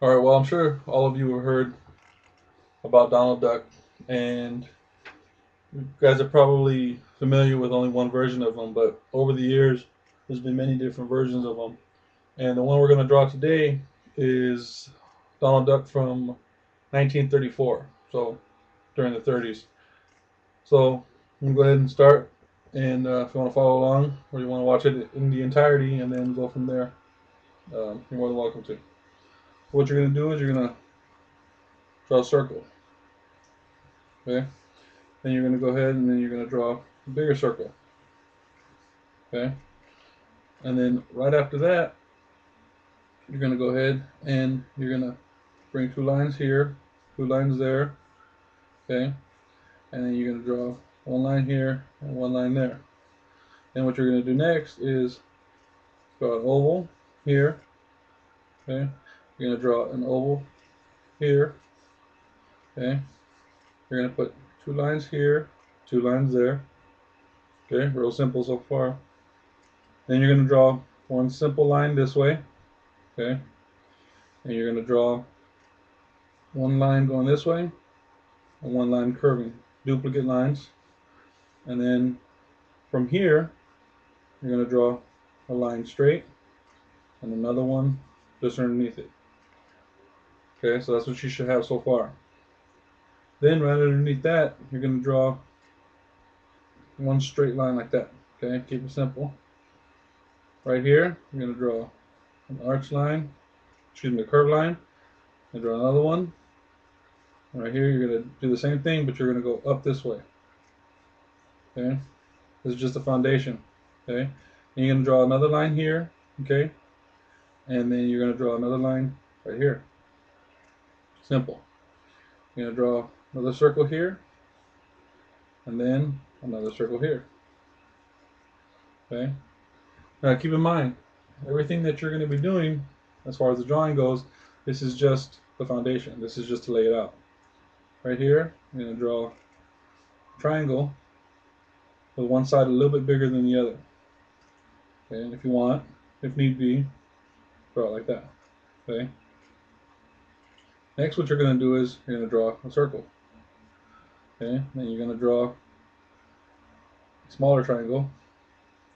All right, well, I'm sure all of you have heard about Donald Duck, and you guys are probably familiar with only one version of him, but over the years, there's been many different versions of him. And the one we're going to draw today is Donald Duck from 1934, so during the 30s. So I'm going to go ahead and start, and if you want to follow along or you want to watch it in the entirety and then go from there, you're more than welcome to. So what you're going to do is you're going to draw a circle, okay? Then you're going to go ahead and then you're going to draw a bigger circle. Okay. And then right after that, you're going to go ahead and you're going to bring two lines here, two lines there. Okay. And then you're going to draw one line here and one line there. And what you're going to do next is draw an oval here. Okay. You're going to draw an oval here. Okay. You're going to put two lines here, two lines there. Okay. Real simple so far. Then you're going to draw one simple line this way. Okay. And you're going to draw one line going this way and one line curving, duplicate lines. And then from here, you're going to draw a line straight and another one just underneath it. Okay, so that's what you should have so far. Then right underneath that, you're going to draw one straight line like that. Okay, keep it simple. Right here, you're going to draw an arch line, excuse me, a curved line, and draw another one. And right here, you're going to do the same thing, but you're going to go up this way. Okay, this is just the foundation. Okay, and you're going to draw another line here. Okay, and then you're going to draw another line right here. Simple. You're going to draw another circle here, and then another circle here. Okay. Now keep in mind, everything that you're going to be doing, as far as the drawing goes, this is just the foundation. This is just to lay it out. Right here, I'm going to draw a triangle with one side a little bit bigger than the other. Okay, and if you want, if need be, draw it like that. Okay. Next, what you're going to do is you're going to draw a circle. Okay, then you're going to draw a smaller triangle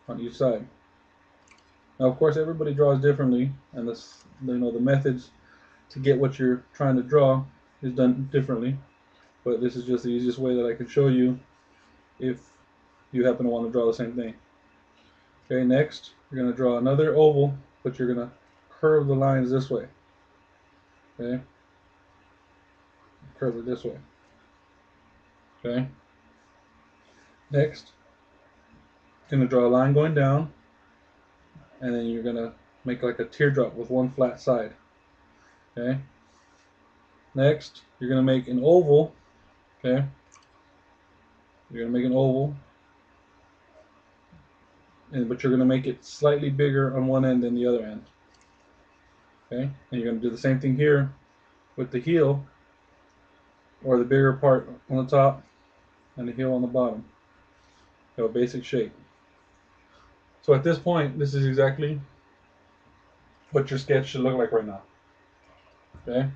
on each side. Now, of course, everybody draws differently, and this, the methods to get what you're trying to draw is done differently. But this is just the easiest way that I can show you if you happen to want to draw the same thing. Okay, next, you're going to draw another oval, but you're going to curve the lines this way. Okay, curve it this way. Okay. Next, you're going to draw a line going down, and then you're going to make like a teardrop with one flat side. Okay. Next, you're going to make an oval. Okay. You're going to make an oval, but you're going to make it slightly bigger on one end than the other end. Okay. And you're going to do the same thing here with the heel, or the bigger part on the top and the heel on the bottom. You have a basic shape. So at this point, this is exactly what your sketch should look like right now. Okay.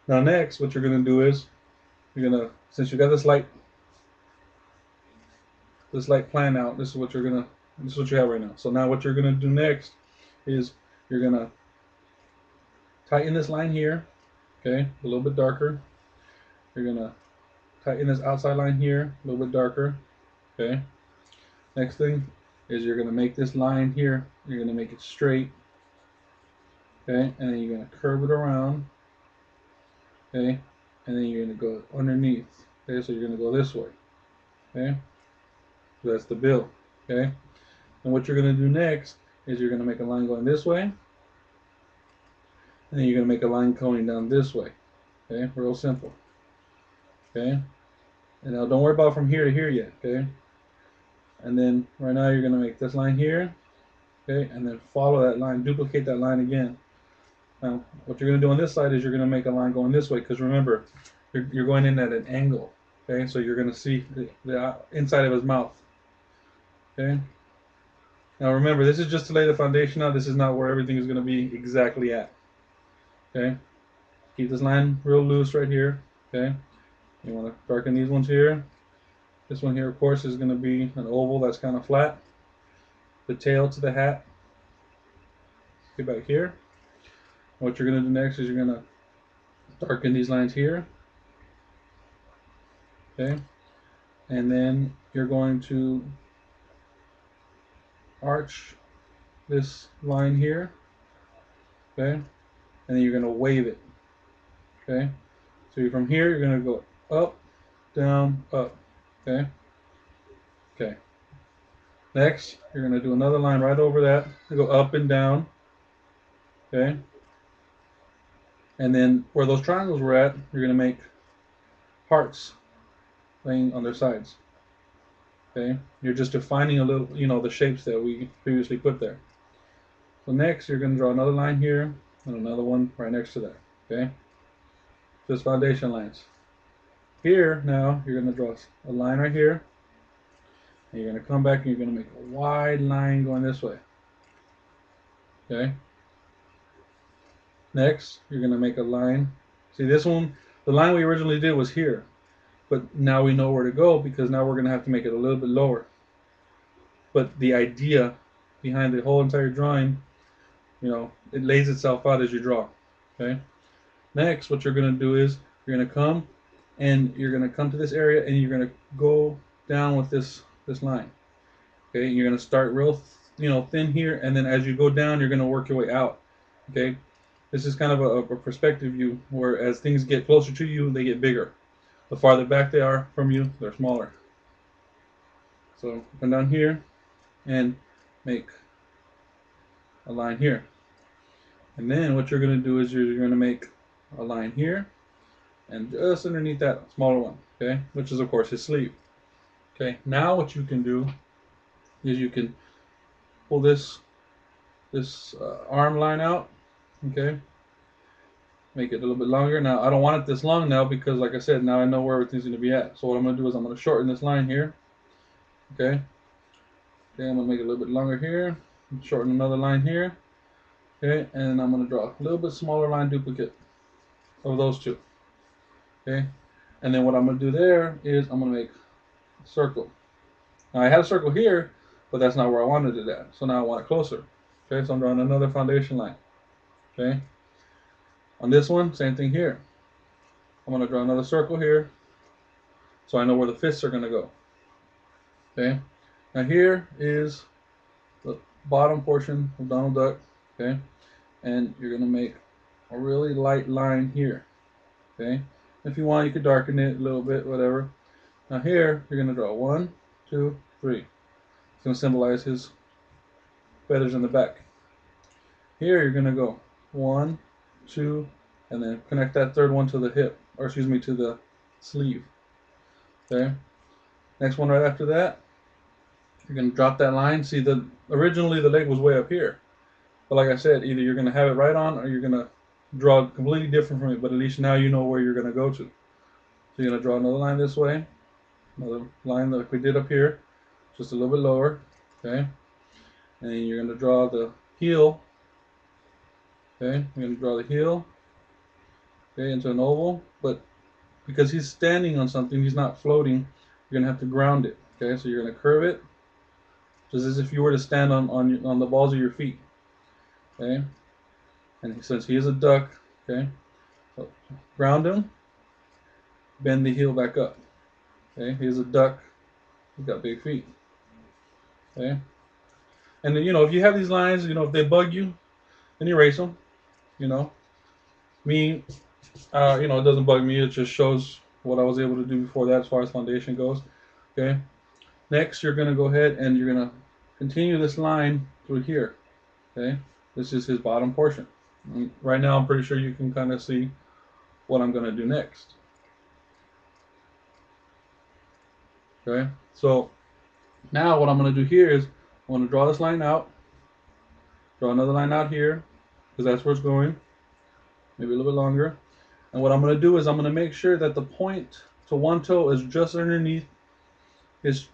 Now next, what you're going to do is you're going to, since you got this light plan out, this is what you have right now. So now what you're going to do next is you're going to tighten this line here. Okay, a little bit darker. You're going to tighten this outside line here, a little bit darker. Okay. Next thing is you're going to make this line here, you're going to make it straight. Okay, and then you're going to curve it around. Okay, and then you're going to go underneath. Okay, so you're going to go this way. Okay, so that's the bill. Okay, and what you're going to do next is you're going to make a line going this way, and then you're going to make a line going down this way. Okay, real simple. Okay, and now don't worry about from here to here yet. Okay, and then right now you're going to make this line here. Okay, and then follow that line, duplicate that line again. Now, what you're going to do on this side is you're going to make a line going this way, because remember, you're going in at an angle. Okay, so you're going to see the inside of his mouth. Okay. Now remember, this is just to lay the foundation out. This is not where everything is going to be exactly at. Okay, keep this line real loose right here. Okay, you want to darken these ones here. This one here, of course, is going to be an oval that's kind of flat. The tail to the hat. Get back here. What you're going to do next is you're going to darken these lines here. Okay, and then you're going to arch this line here. Okay, and then you're going to wave it. Okay, so from here you're going to go up, down, up. Okay. Okay. Next, you're going to do another line right over that. You go up and down. Okay. And then where those triangles were at, you're going to make hearts laying on their sides. Okay. You're just defining a little, the shapes that we previously put there. So next, you're going to draw another line here and another one right next to that. Okay. Just foundation lines. Here, now, you're going to draw a line right here. And you're going to come back and you're going to make a wide line going this way. Okay. Next, you're going to make a line. See, this one, the line we originally did was here. But now we know where to go because now we're going to have to make it a little bit lower. But the idea behind the whole entire drawing, it lays itself out as you draw. Okay. Next, what you're going to do is you're going to come and you're going to come to this area and you're going to go down with this line. Okay. You're going to start real, thin here, and then as you go down, you're going to work your way out. Okay. This is kind of a perspective view where as things get closer to you, they get bigger. The farther back they are from you, they're smaller. So come down here and make a line here. And then what you're going to do is you're going to make a line here and just underneath that smaller one, okay, which is of course his sleeve. Okay, now what you can do is you can pull this arm line out, okay, make it a little bit longer. Now I don't want it this long now because, like I said, now I know where everything's going to be at. So what I'm going to do is I'm going to shorten this line here, okay, I'm going to make it a little bit longer here, shorten another line here, okay, and I'm going to draw a little bit smaller line duplicate of those two, okay, and then what I'm going to do there is I'm going to make a circle. Now I had a circle here, but that's not where I wanted it at, so now I want it closer. Okay, so I'm drawing another foundation line. Okay, on this one, same thing here. I'm going to draw another circle here, so I know where the fists are going to go. Okay, now here is the bottom portion of Donald Duck. Okay, and you're going to make a really light line here. Okay, if you want, you could darken it a little bit, whatever. Now here, you're going to draw 1, 2, 3. It's going to symbolize his feathers in the back. Here, you're going to go 1, 2, and then connect that third one to the hip, or excuse me, to the sleeve. Okay. Next one right after that, you're going to drop that line. See, originally the leg was way up here, but like I said, either you're going to have it right on, or you're going to draw completely different from it. But at least now you know where you're going to go to. So you're going to draw another line this way, another line like we did up here, just a little bit lower. Okay, and then you're going to draw the heel. Okay, you're going to draw the heel. Okay, into an oval, but because he's standing on something, he's not floating. You're going to have to ground it. Okay, so you're going to curve it, just as if you were to stand on the balls of your feet. Okay, and since he is a duck, okay, so ground him, bend the heel back up. Okay, he's a duck, he's got big feet. Okay, and then, if you have these lines, if they bug you, then erase them. Me, it doesn't bug me. It just shows what I was able to do before that as far as foundation goes. Okay, next you're going to go ahead and you're going to continue this line through here. Okay, this is his bottom portion. And right now I'm pretty sure you can kind of see what I'm going to do next. Okay, so now what I'm going to do here is I'm going to draw this line out, draw another line out here, because that's where it's going, maybe a little bit longer. And what I'm going to do is I'm going to make sure that the point to one toe is just underneath his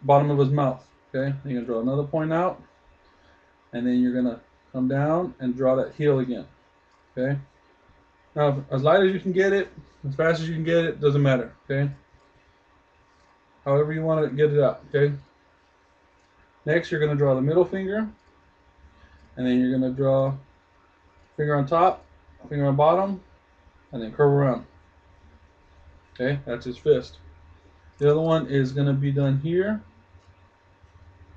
bottom of his mouth. Okay, you're going to draw another point out, and then you're going to come down and draw that heel again. Okay, Now, as light as you can get it, as fast as you can get it, doesn't matter, okay? However you want to get it out, okay? Next, you're going to draw the middle finger, and then you're going to draw finger on top, finger on bottom, and then curve around. Okay, that's his fist. The other one is going to be done here.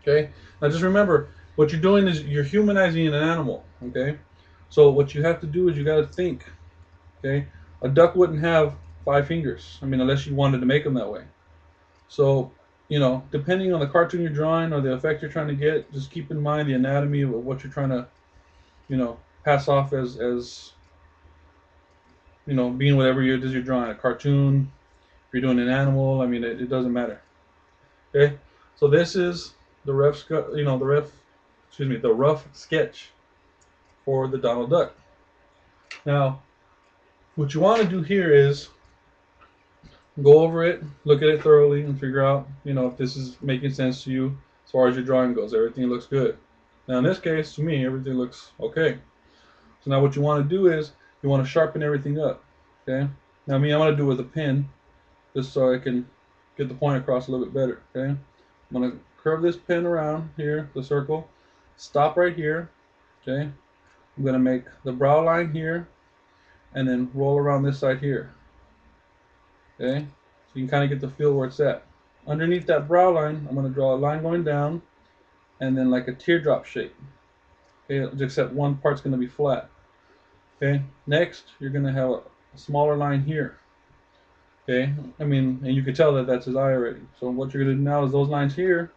Okay, now just remember, what you're doing is you're humanizing an animal. Okay, so what you have to do is you got to think. Okay, a duck wouldn't have 5 fingers. I mean, unless you wanted to make them that way. So, you know, depending on the cartoon you're drawing or the effect you're trying to get, just keep in mind the anatomy of what you're trying to, you know, pass off as you know, being whatever it is you're drawing. A cartoon, if you're doing an animal, I mean, it doesn't matter. Okay, so this is the the rough sketch for the Donald Duck. Now, what you want to do here is go over it, look at it thoroughly, and figure out, you know, if this is making sense to you as far as your drawing goes. Everything looks good. Now, in this case, to me, everything looks okay. So now what you want to do is you want to sharpen everything up. Okay. Now, I'm going to do it with a pen, just so I can get the point across a little bit better. Okay. I'm going to curve this pen around here, the circle. Stop right here. Okay. I'm going to make the brow line here, and then roll around this side here. Okay, so you can kind of get the feel where it's at. Underneath that brow line, I'm going to draw a line going down, and then like a teardrop shape. Okay, except one part's going to be flat. Okay, next you're going to have a smaller line here. Okay, I mean, and you can tell that that's his eye already. So what you're going to do now is those lines here,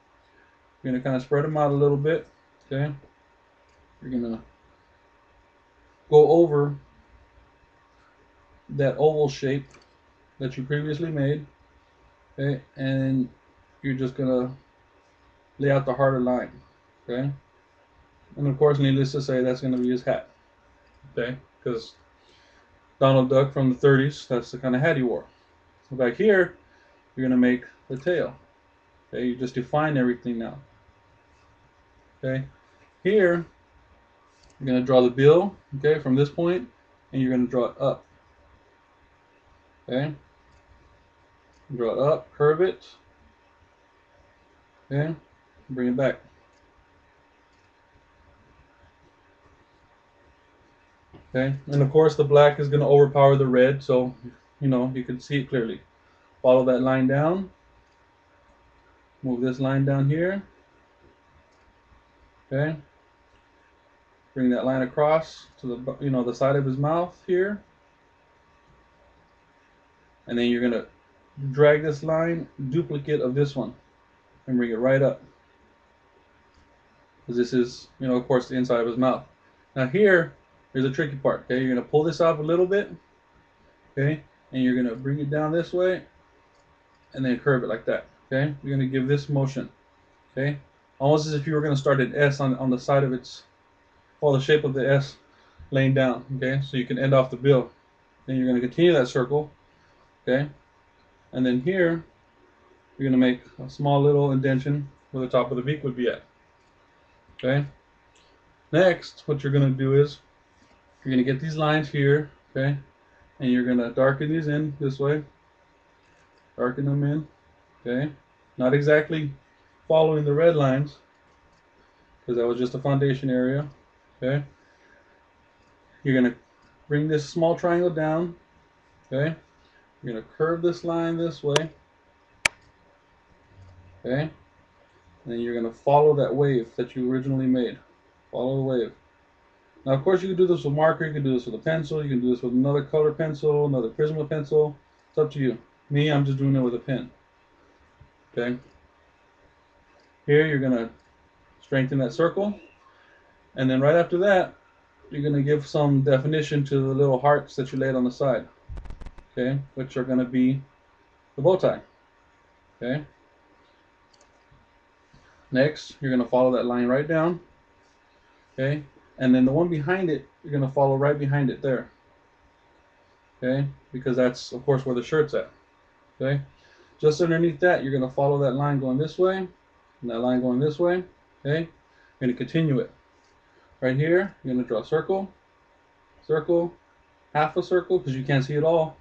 you're going to kind of spread them out a little bit. Okay, you're going to go over that oval shape that you previously made, okay, and you're just gonna lay out the harder line, okay, and of course, needless to say, that's gonna be his hat, okay, because Donald Duck from the 30s, that's the kind of hat he wore. So back here, you're gonna make the tail, okay, you just define everything now, okay. Here, you're gonna draw the bill, okay, from this point, and you're gonna draw it up, okay. Draw it up, curve it, okay, bring it back. Okay, and of course the black is going to overpower the red, so you know you can see it clearly. Follow that line down. Move this line down here. Okay. Bring that line across to the the side of his mouth here, and then you're going to drag this line, duplicate of this one, and bring it right up. Because this is, of course, the inside of his mouth. Now here's the tricky part. Okay, you're going to pull this off a little bit. Okay, and you're going to bring it down this way, and then curve it like that. Okay, you're going to give this motion. Okay, almost as if you were going to start an S on the side of its, well, the shape of the S laying down. Okay, so you can end off the bill. Then you're going to continue that circle. Okay, and then here you're going to make a small little indentation where the top of the beak would be at. Okay, next what you're going to do is you're going to get these lines here. Okay, and you're going to darken these in this way. Darken them in. Okay, not exactly following the red lines, because that was just a foundation area. Okay, you're going to bring this small triangle down. Okay, you're going to curve this line this way. Okay, and then you're going to follow that wave that you originally made. Follow the wave. Now, of course, you can do this with marker, you can do this with a pencil, you can do this with another color pencil, another Prisma pencil. It's up to you. Me, I'm just doing it with a pen. Okay. Here, you're going to strengthen that circle. And then right after that, you're going to give some definition to the little hearts that you laid on the side. Okay, which are going to be the bow tie. Okay. Next, you're going to follow that line right down. Okay, and then the one behind it, you're going to follow right behind it there. Okay, because that's, of course, where the shirt's at. Okay, just underneath that, you're going to follow that line going this way, and that line going this way. Okay, you're going to continue it. Right here, you're going to draw a circle, circle, half a circle because you can't see it all.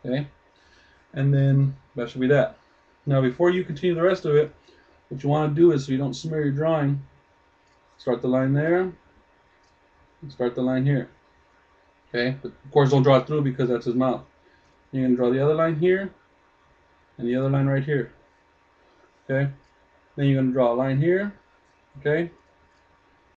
Okay, and then that should be that. Now, before you continue the rest of it, what you want to do is, so you don't smear your drawing, start the line there, and start the line here. Okay, but of course don't draw it through because that's his mouth. You're going to draw the other line here, and the other line right here. Okay, then you're going to draw a line here. Okay,